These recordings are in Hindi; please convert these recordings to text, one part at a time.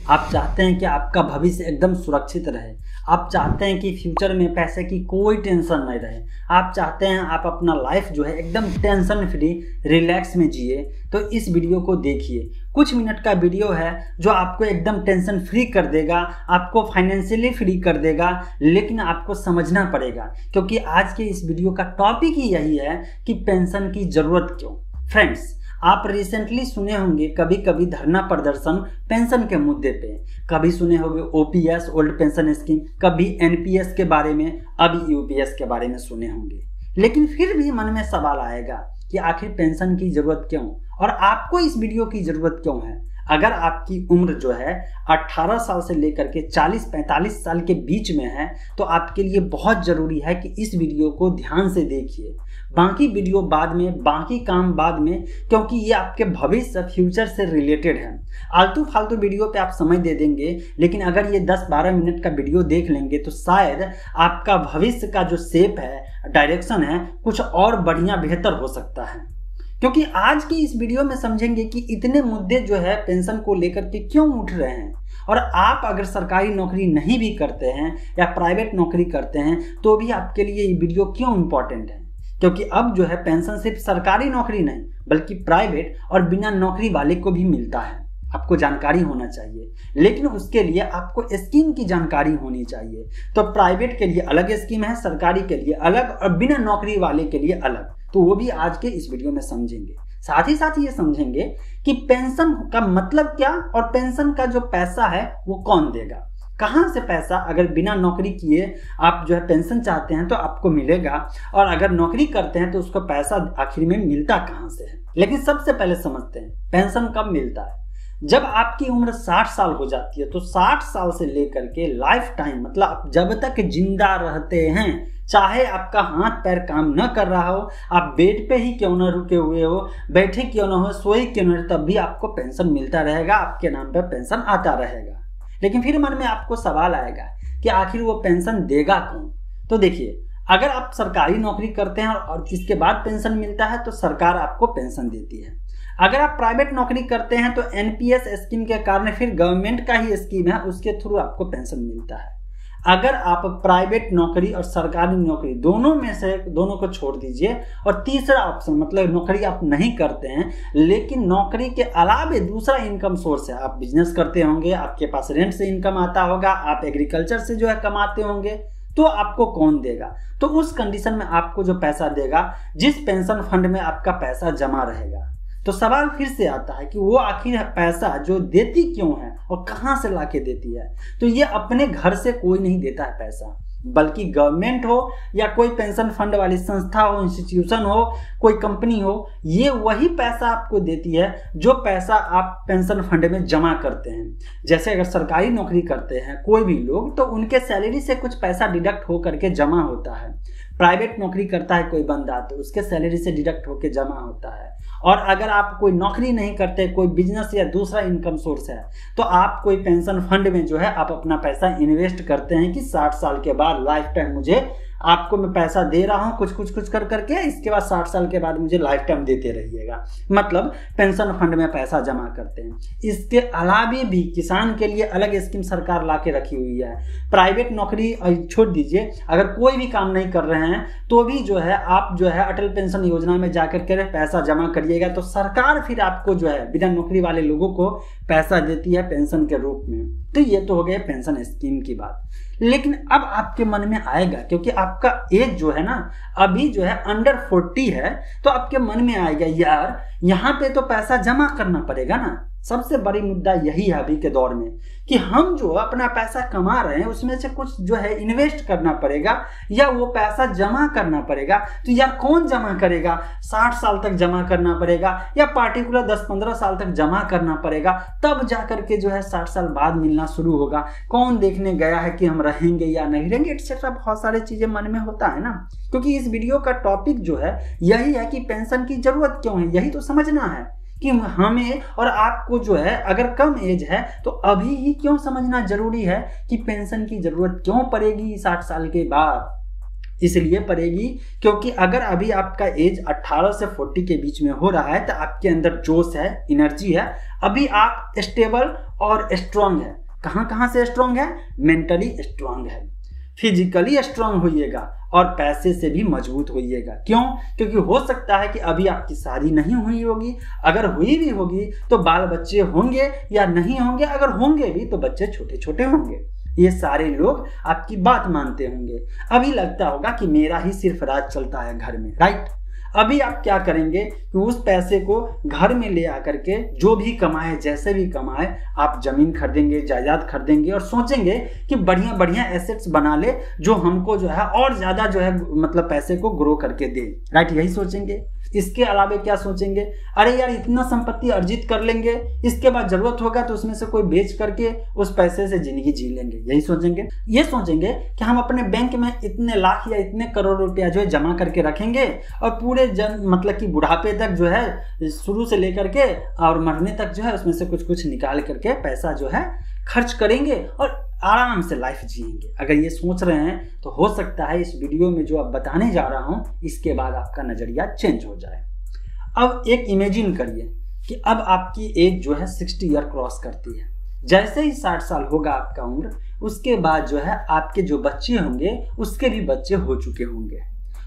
आप चाहते हैं कि आपका भविष्य एकदम सुरक्षित रहे। आप चाहते हैं कि फ्यूचर में पैसे की कोई टेंशन नहीं रहे। आप चाहते हैं आप अपना लाइफ जो है एकदम टेंशन फ्री रिलैक्स में जिए। तो इस वीडियो को देखिए। कुछ मिनट का वीडियो है जो आपको एकदम टेंशन फ्री कर देगा, आपको फाइनेंशियली फ्री कर देगा। लेकिन आपको समझना पड़ेगा, क्योंकि आज के इस वीडियो का टॉपिक ही यही है कि पेंशन की ज़रूरत क्यों। फ्रेंड्स, आप रिसेंटली सुने होंगे कभी कभी धरना प्रदर्शन पेंशन के मुद्दे पे, कभी सुने होंगे ओपीएस ओल्ड पेंशन स्कीम, कभी एनपीएस के बारे में, अभी यूपीएस के बारे में सुने होंगे। लेकिन फिर भी मन में सवाल आएगा कि आखिर पेंशन की जरूरत क्यों और आपको इस वीडियो की जरूरत क्यों है। अगर आपकी उम्र जो है 18 साल से लेकर के 40-45 साल के बीच में है तो आपके लिए बहुत ज़रूरी है कि इस वीडियो को ध्यान से देखिए। बाकी वीडियो बाद में, बाकी काम बाद में, क्योंकि ये आपके भविष्य फ्यूचर से रिलेटेड है। आलतू फालतू वीडियो पे आप समय दे देंगे, लेकिन अगर ये 10-12 मिनट का वीडियो देख लेंगे तो शायद आपका भविष्य का जो शेप है, डायरेक्शन है, कुछ और बढ़िया बेहतर हो सकता है। क्योंकि आज की इस वीडियो में समझेंगे कि इतने मुद्दे जो है पेंशन को लेकर के क्यों उठ रहे हैं। और आप अगर सरकारी नौकरी नहीं भी करते हैं या प्राइवेट नौकरी करते हैं तो भी आपके लिए ये वीडियो क्यों इम्पोर्टेंट है। क्योंकि अब जो है पेंशन सिर्फ सरकारी नौकरी नहीं बल्कि प्राइवेट और बिना नौकरी वाले को भी मिलता है। आपको जानकारी होना चाहिए, लेकिन उसके लिए आपको स्कीम की जानकारी होनी चाहिए। तो प्राइवेट के लिए अलग स्कीम है, सरकारी के लिए अलग और बिना नौकरी वाले के लिए अलग। तो वो भी आज के इस वीडियो में समझेंगे। साथ ही साथ ये समझेंगे कि पेंशन का मतलब क्या और पेंशन का जो पैसा है वो कौन देगा, कहाँ से पैसा, अगर बिना नौकरी किए आप जो है पेंशन चाहते हैं तो आपको मिलेगा, और अगर नौकरी करते हैं तो उसको पैसा आखिर में मिलता कहाँ से है। लेकिन सबसे पहले समझते हैं पेंशन कब मिलता है। जब आपकी उम्र 60 साल हो जाती है तो 60 साल से लेकर के लाइफ टाइम, मतलब जब तक जिंदा रहते हैं, चाहे आपका हाथ पैर काम न कर रहा हो, आप बेड पे ही क्यों न रुके हुए हो, बैठे क्यों न हो, सोए क्यों न हो, तब भी आपको पेंशन मिलता रहेगा, आपके नाम पे पेंशन आता रहेगा। लेकिन फिर मन में आपको सवाल आएगा कि आखिर वो पेंशन देगा कौन। तो देखिए, अगर आप सरकारी नौकरी करते हैं और इसके बाद पेंशन मिलता है तो सरकार आपको पेंशन देती है। अगर आप प्राइवेट नौकरी करते हैं तो एनपीएस स्कीम के कारण फिर गवर्नमेंट का ही स्कीम है, उसके थ्रू आपको पेंशन मिलता है। अगर आप प्राइवेट नौकरी और सरकारी नौकरी दोनों में से दोनों को छोड़ दीजिए और तीसरा ऑप्शन, मतलब नौकरी आप नहीं करते हैं लेकिन नौकरी के अलावा दूसरा इनकम सोर्स है, आप बिजनेस करते होंगे, आपके पास रेंट से इनकम आता होगा, आप एग्रीकल्चर से जो है कमाते होंगे, तो आपको कौन देगा। तो उस कंडीशन में आपको जो पैसा देगा, जिस पेंशन फंड में आपका पैसा जमा रहेगा। तो सवाल फिर से आता है कि वो आखिर पैसा जो देती क्यों है और कहाँ से लाके देती है। तो ये अपने घर से कोई नहीं देता है पैसा, बल्कि गवर्नमेंट हो या कोई पेंशन फंड वाली संस्था हो, इंस्टीट्यूशन हो, कोई कंपनी हो, ये वही पैसा आपको देती है जो पैसा आप पेंशन फंड में जमा करते हैं। जैसे अगर सरकारी नौकरी करते हैं कोई भी लोग तो उनके सैलरी से कुछ पैसा डिडक्ट हो करके जमा होता है। प्राइवेट नौकरी करता है कोई बंदा तो उसके सैलरी से डिडक्ट होकर जमा होता है। और अगर आप कोई नौकरी नहीं करते, कोई बिजनेस या दूसरा इनकम सोर्स है, तो आप कोई पेंशन फंड में जो है आप अपना पैसा इन्वेस्ट करते हैं कि 60 साल के बाद लाइफ टाइम मुझे आपको मैं पैसा दे रहा हूं कुछ कर करके, इसके बाद 60 साल के बाद मुझे लाइफ टाइम देते रहिएगा। मतलब पेंशन फंड में पैसा जमा करते हैं। इसके अलावा भी किसान के लिए अलग स्कीम सरकार ला के रखी हुई है। प्राइवेट नौकरी छोड़ दीजिए, अगर कोई भी काम नहीं कर रहे हैं तो भी जो है आप जो है अटल पेंशन योजना में जाकर के पैसा जमा करिएगा, तो सरकार फिर आपको जो है बिना नौकरी वाले लोगों को पैसा देती है पेंशन के रूप में। तो ये तो हो गया पेंशन स्कीम की बात। लेकिन अब आपके मन में आएगा, क्योंकि आपका एज जो है ना अभी जो है अंडर 40 है, तो आपके मन में आएगा यार यहाँ पे तो पैसा जमा करना पड़ेगा ना। सबसे बड़ी मुद्दा यही है अभी के दौर में कि हम जो अपना पैसा कमा रहे हैं उसमें से कुछ जो है इन्वेस्ट करना परेगा या वो पैसा जमा करना पड़ेगा। तो यार कौन जमा करेगा, 60 साल तक जमा करना पड़ेगा या पार्टिकुलर 10-15 साल तक जमा करना पड़ेगा, तब जाकर के जो है 60 साल बाद मिलना शुरू होगा। कौन देखने गया है कि हम रहेंगे या नहीं रहेंगे, एक्सेट्रा बहुत सारी चीजें मन में होता है ना। क्योंकि इस वीडियो का टॉपिक जो है यही है कि पेंशन की जरूरत क्यों है, यही तो समझना है कि हमें और आपको जो है अगर कम एज है तो अभी ही क्यों समझना जरूरी है कि पेंशन की जरूरत क्यों पड़ेगी 60 साल के बाद। इसलिए पड़ेगी क्योंकि अगर अभी आपका एज 18 से 40 के बीच में हो रहा है तो आपके अंदर जोश है, एनर्जी है, अभी आप स्टेबल और स्ट्रांग है। कहाँ कहाँ से स्ट्रांग है? मेंटली स्ट्रांग है, फिजिकली स्ट्रांग होइएगा और पैसे से भी मजबूत होइएगा। क्यों? क्योंकि हो सकता है कि अभी आपकी शादी नहीं हुई होगी, अगर हुई भी होगी तो बाल बच्चे होंगे या नहीं होंगे, अगर होंगे भी तो बच्चे छोटे छोटे होंगे। ये सारे लोग आपकी बात मानते होंगे। अभी लगता होगा कि मेरा ही सिर्फ राज चलता है घर में, राइट? अभी आप क्या करेंगे कि उस पैसे को घर में ले आकर के जो भी कमाए, जैसे भी कमाए, आप जमीन खरीदेंगे, जायदाद खरीदेंगे और सोचेंगे कि बढ़िया बढ़िया एसेट्स बना ले जो हमको जो है और ज्यादा जो है मतलब पैसे को ग्रो करके दे, राइट? यही सोचेंगे। इसके अलावा क्या सोचेंगे? अरे यार इतना संपत्ति अर्जित कर लेंगे, इसके बाद जरूरत होगा तो उसमें से कोई बेच करके उस पैसे से जिंदगी जी लेंगे, यही सोचेंगे। ये सोचेंगे कि हम अपने बैंक में इतने लाख या इतने करोड़ रुपया जो है जमा करके रखेंगे और पूरे मतलब कि बुढ़ापे तक जो है शुरू से लेकर के और मरने तक जो है उसमें से कुछ कुछ निकाल करके पैसा जो है खर्च करेंगे और आराम से लाइफ जिएंगे। अगर ये सोच रहे हैं तो हो सकता है इस वीडियो में जो अब बताने जा रहा हूं इसके बाद आपका नजरिया चेंज हो जाए। अब एक इमेजिन करिए कि अब आपकी एज जो है 60 ईयर क्रॉस करती है। जैसे ही 60 साल होगा आपका उम्र, उसके बाद जो है आपके जो बच्चे होंगे उसके भी बच्चे हो चुके होंगे,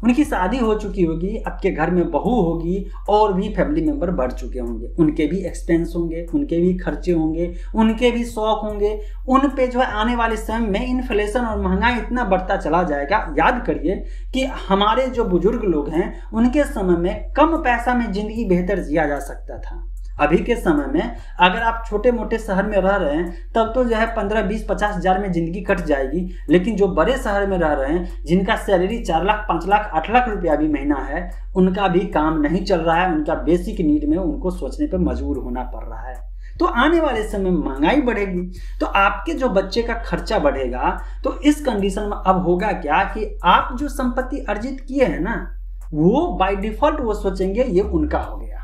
उनकी शादी हो चुकी होगी, आपके घर में बहू होगी और भी फैमिली मेंबर बढ़ चुके होंगे, उनके भी एक्सपेंस होंगे, उनके भी खर्चे होंगे, उनके भी शौक होंगे। उन पे जो है आने वाले समय में इन्फ्लेशन और महंगाई इतना बढ़ता चला जाएगा। याद करिए कि हमारे जो बुजुर्ग लोग हैं उनके समय में कम पैसा में जिंदगी बेहतर जिया जा सकता था। अभी के समय में अगर आप छोटे मोटे शहर में रह रहे हैं तब तो जो है 15, 20, 50 हजार में जिंदगी कट जाएगी, लेकिन जो बड़े शहर में रह रहे हैं जिनका सैलरी 4 लाख, 5 लाख, 8 लाख रुपया भी महीना है, उनका भी काम नहीं चल रहा है, उनका बेसिक नीड में उनको सोचने पर मजबूर होना पड़ रहा है। तो आने वाले समय में महंगाई बढ़ेगी तो आपके जो बच्चे का खर्चा बढ़ेगा। तो इस कंडीशन में अब होगा क्या कि आप जो संपत्ति अर्जित किए हैं ना, वो बाय डिफॉल्ट वो सोचेंगे ये उनका हो गया।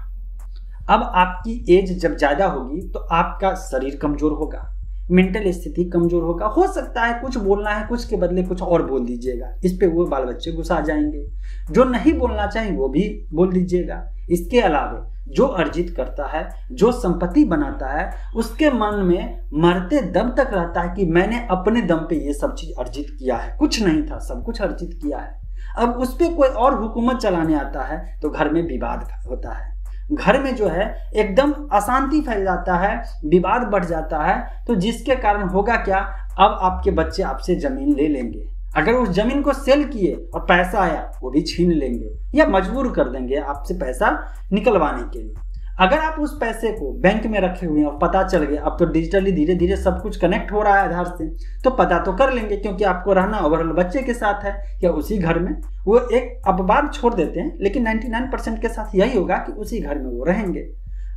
अब आपकी एज जब ज्यादा होगी तो आपका शरीर कमजोर होगा, मेंटल स्थिति कमजोर होगा। हो सकता है कुछ बोलना है, कुछ के बदले कुछ और बोल दीजिएगा, इस पे वो बाल बच्चे गुस्सा जाएंगे। जो नहीं बोलना चाहिए वो भी बोल दीजिएगा। इसके अलावा जो अर्जित करता है, जो संपत्ति बनाता है, उसके मन में मरते दम तक रहता है कि मैंने अपने दम पे ये सब चीज अर्जित किया है, कुछ नहीं था, सब कुछ अर्जित किया है। अब उस पर कोई और हुकूमत चलाने आता है तो घर में विवाद होता है, घर में जो है एकदम अशांति फैल जाता है, विवाद बढ़ जाता है। तो जिसके कारण होगा क्या, अब आपके बच्चे आपसे जमीन ले लेंगे। अगर उस जमीन को सेल किए और पैसा आया वो भी छीन लेंगे या मजबूर कर देंगे आपसे पैसा निकलवाने के लिए। अगर आप उस पैसे को बैंक में रखे हुए हैं और पता चल गया, अब तो डिजिटली धीरे धीरे सब कुछ कनेक्ट हो रहा है आधार से, तो पता तो कर लेंगे क्योंकि आपको रहना ओवरऑल बच्चे के साथ है या उसी घर में। वो एक अपवाद छोड़ देते हैं लेकिन 99% के साथ यही होगा कि उसी घर में वो रहेंगे।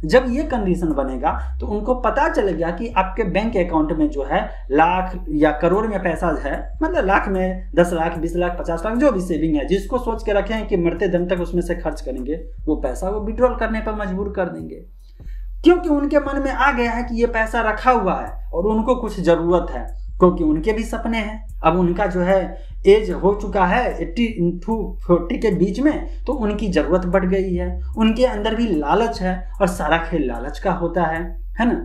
जब ये कंडीशन बनेगा तो उनको पता चलेगा कि आपके बैंक अकाउंट में जो है लाख या करोड़ में पैसा है, मतलब लाख में 10 लाख, 20 लाख, 50 लाख जो भी सेविंग है, जिसको सोच के रखे हैं कि मरते दम तक उसमें से खर्च करेंगे, वो पैसा वो विड्रॉल करने पर मजबूर कर देंगे। क्योंकि उनके मन में आ गया है कि ये पैसा रखा हुआ है और उनको कुछ जरूरत है, क्योंकि उनके भी सपने हैं। अब उनका जो है एज हो चुका है 80 to 40 के बीच में, तो उनकी जरूरत बढ़ गई है, उनके अंदर भी लालच है और सारा खेल लालच का होता है ना।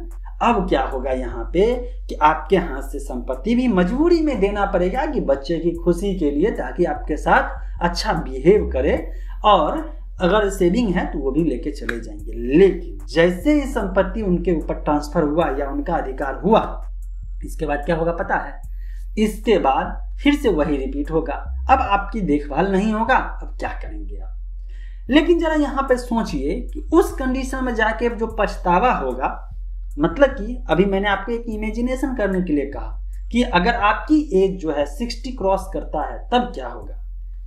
अब क्या होगा यहाँ पे कि आपके हाथ से संपत्ति भी मजबूरी में देना पड़ेगा कि बच्चे की खुशी के लिए, ताकि आपके साथ अच्छा बिहेव करे, और अगर सेविंग है तो वो भी लेके चले जाएंगे। लेकिन जैसे ही संपत्ति उनके ऊपर ट्रांसफर हुआ या उनका अधिकार हुआ, इसके बाद क्या होगा पता है? इसके बाद फिर से वही रिपीट होगा। अब आपकी देखभाल नहीं होगा, अब क्या करेंगे आप? लेकिन जरा यहाँ पे सोचिए कि उस कंडीशन में जाके जो पछतावा होगा, मतलब कि अभी मैंने आपको एक इमेजिनेशन करने के लिए कहा कि अगर आपकी एज जो है 60 क्रॉस करता है तब क्या होगा।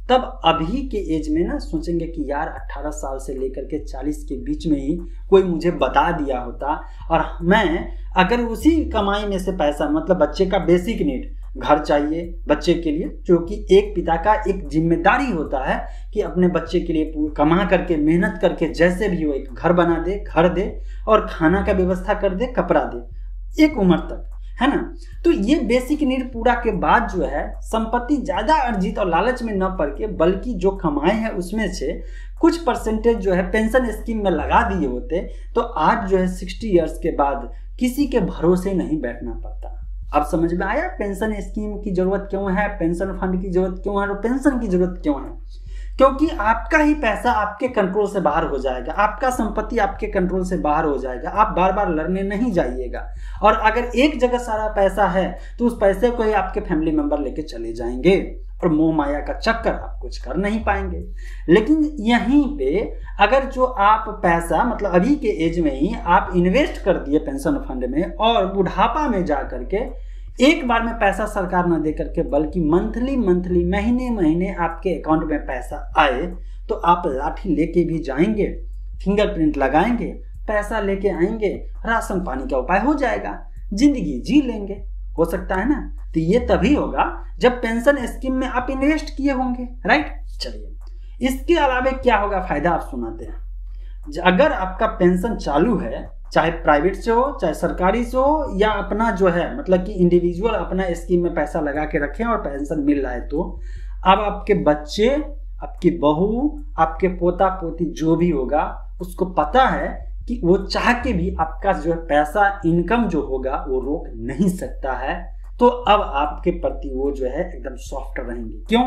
तब अभी के एज में ना सोचेंगे कि यार 18 साल से लेकर के 40 के बीच में ही कोई मुझे बता दिया होता और मैं अगर उसी कमाई में से पैसा, मतलब बच्चे का बेसिक नीड, घर चाहिए बच्चे के लिए, जो कि एक पिता का एक जिम्मेदारी होता है कि अपने बच्चे के लिए कमा करके, मेहनत करके, जैसे भी हो एक घर बना दे, घर दे और खाना का व्यवस्था कर दे, कपड़ा दे, एक उम्र तक, है ना। तो ये बेसिक नीड पूरा के बाद जो है संपत्ति ज्यादा अर्जित और लालच में न पड़ के बल्कि जो कमाए हैं उसमें से कुछ परसेंटेज जो है पेंशन स्कीम में लगा दिए होते तो आज जो है 60 इयर्स के बाद किसी के भरोसे नहीं बैठना पड़ता। अब समझ में आया पेंशन स्कीम की जरूरत क्यों है, पेंशन फंड की जरूरत क्यों है और पेंशन की जरूरत क्यों है। क्योंकि आपका ही पैसा आपके कंट्रोल से बाहर हो जाएगा, आपका संपत्ति आपके कंट्रोल से बाहर हो जाएगा, आप बार बार लड़ने नहीं जाइएगा। और अगर एक जगह सारा पैसा है तो उस पैसे को ही आपके फैमिली मेंबर लेके चले जाएंगे और मोह माया का चक्कर आप कुछ कर नहीं पाएंगे। लेकिन यहीं पे अगर जो आप पैसा मतलब अभी के एज में ही आप इन्वेस्ट कर दिए पेंशन फंड में और बुढ़ापा में जा करके एक बार में पैसा सरकार न दे करके बल्कि मंथली महीने महीने आपके अकाउंट में पैसा आए तो आप लाठी लेके भी जाएंगे, फिंगरप्रिंट लगाएंगे, पैसा लेके आएंगे, राशन पानी का उपाय हो जाएगा, जिंदगी जी लेंगे। हो सकता है ना। तो ये तभी होगा जब पेंशन स्कीम में आप इन्वेस्ट किए होंगे, राइट। चलिए इसके अलावा क्या होगा फायदा आप सुनाते हैं। अगर आपका पेंशन चालू है चाहे प्राइवेट से हो चाहे सरकारी से हो या अपना जो है मतलब कि इंडिविजुअल अपना स्कीम में पैसा लगा के रखें और पेंशन मिल रहा है तो अब आपके बच्चे, आपकी बहू, आपके पोता पोती जो भी होगा उसको पता है कि वो चाह के भी आपका जो है पैसा इनकम जो होगा वो रोक नहीं सकता है। तो अब आपके प्रति वो जो है एकदम सॉफ्ट रहेंगे। क्यों?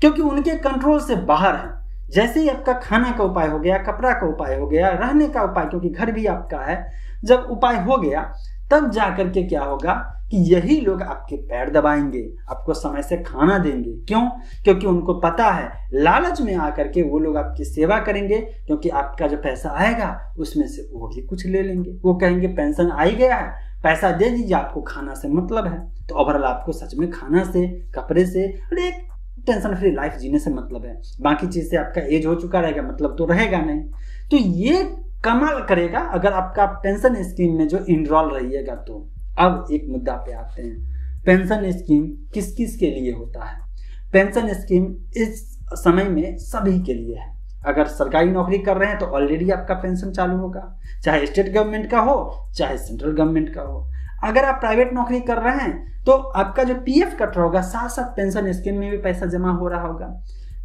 क्योंकि उनके कंट्रोल से बाहर है। जैसे ही आपका खाना का उपाय हो गया, कपड़ा का उपाय हो गया, रहने का उपाय क्योंकि घर भी आपका है, जब उपाय हो गया तब जाकर के क्या होगा कि यही लोग आपके पैर दबाएंगे, आपको समय से खाना देंगे। क्यों? क्योंकि उनको पता है लालच में आकर के वो लोग आपकी सेवा करेंगे क्योंकि आपका जो पैसा आएगा उसमें से वो भी कुछ ले लेंगे। वो कहेंगे पेंशन आ ही गया है, पैसा दे दीजिए, आपको खाना से मतलब है। तो ओवरऑल आपको सच में खाना से, कपड़े से और एक टेंशन फ्री लाइफ जीने से मतलब है। बाकी चीज से आपका एज हो चुका रहेगा मतलब तो रहेगा नहीं। तो ये कमाल करेगा अगर आपका पेंशन स्कीम में जो इनरोल रहिएगा। तो अब एक मुद्दा पे आते हैं, पेंशन स्कीम किस किस के लिए होता है। पेंशन स्कीम इस समय में सभी के लिए है। अगर सरकारी नौकरी कर रहे हैं तो ऑलरेडी आपका पेंशन चालू होगा, चाहे स्टेट गवर्नमेंट का हो चाहे सेंट्रल गवर्नमेंट का हो। अगर आप प्राइवेट नौकरी कर रहे हैं तो आपका जो पीएफ कट रहा होगा साथ साथ पेंशन स्कीम में भी पैसा जमा हो रहा होगा।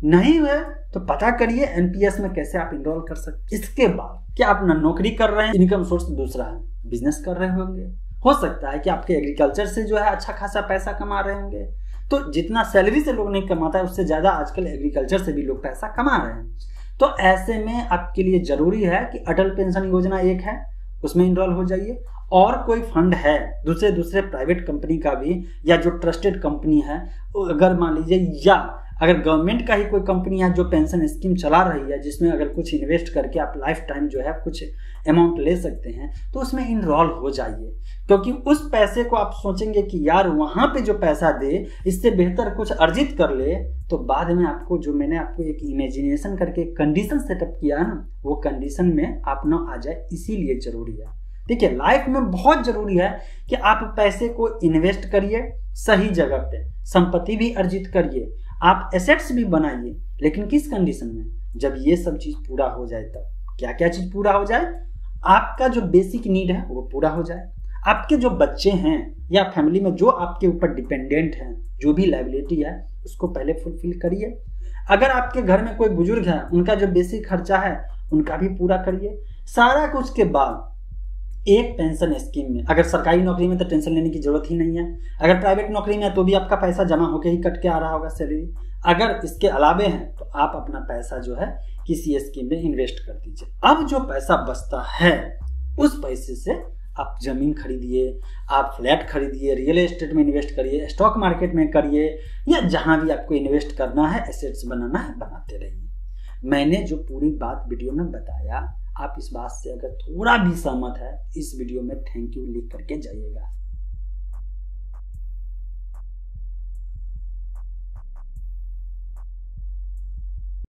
नहीं हुआ तो पता करिए एनपीएस में कैसे आप इनरोल कर सकते। इसके बाद क्या आप नौकरी कर रहे हैं, इनकम सोर्स दूसरा है, बिजनेस कर रहे होंगे, हो सकता है कि आपके एग्रीकल्चर से जो है अच्छा खासा पैसा कमा रहे होंगे। तो जितना सैलरी से लोग नहीं कमाता है उससे ज्यादा आजकल एग्रीकल्चर से भी लोग पैसा कमा रहे हैं। तो ऐसे में आपके लिए जरूरी है कि अटल पेंशन योजना एक है, उसमें इनरोल हो जाइए। और कोई फंड है दूसरे प्राइवेट कंपनी का भी या जो ट्रस्टेड कंपनी है, अगर मान लीजिए या अगर गवर्नमेंट का ही कोई कंपनी है जो पेंशन स्कीम चला रही है जिसमें अगर कुछ इन्वेस्ट करके आप लाइफ टाइम जो है कुछ अमाउंट ले सकते हैं तो उसमें इनरोल हो जाइए। क्योंकि उस पैसे को आप सोचेंगे कि यार वहां पे जो पैसा दे इससे बेहतर कुछ अर्जित कर ले, तो बाद में आपको जो मैंने आपको एक इमेजिनेशन करके कंडीशन सेटअप किया है ना, वो कंडीशन में आप ना आ जाए, इसीलिए जरूरी है। ठीक है, लाइफ में बहुत जरूरी है कि आप पैसे को इन्वेस्ट करिए सही जगह पे, संपत्ति भी अर्जित करिए, आप एसेट्स भी बनाइए। लेकिन किस कंडीशन में? जब ये सब चीज पूरा हो जाए। तब क्या क्या चीज पूरा हो जाए? आपका जो बेसिक नीड है वो पूरा हो जाए, आपके जो बच्चे हैं या फैमिली में जो आपके ऊपर डिपेंडेंट हैं, जो भी लायबिलिटी है उसको पहले फुलफिल करिए। अगर आपके घर में कोई बुजुर्ग है उनका जो बेसिक खर्चा है उनका भी पूरा करिए। सारा कुछ के बाद एक पेंशन स्कीम में, अगर सरकारी नौकरी में तो टेंशन लेने की जरूरत ही नहीं है, अगर प्राइवेट नौकरी में तो भी आपका पैसा जमा होकर ही कट के आ रहा होगा सैलरी। अगर इसके अलावे हैं तो आप अपना पैसा जो है किसी स्कीम में इन्वेस्ट कर दीजिए। अब जो पैसा बचता है उस पैसे से आप जमीन खरीदिए, आप फ्लैट खरीदिए, रियल एस्टेट में इन्वेस्ट करिए, स्टॉक मार्केट में करिए, या जहां भी आपको इन्वेस्ट करना है, एसेट्स बनाना है, बनाते रहिए। मैंने जो पूरी बात वीडियो में बताया, आप इस बात से अगर थोड़ा भी सहमत है इस वीडियो में थैंक यू लिख करके जाइएगा।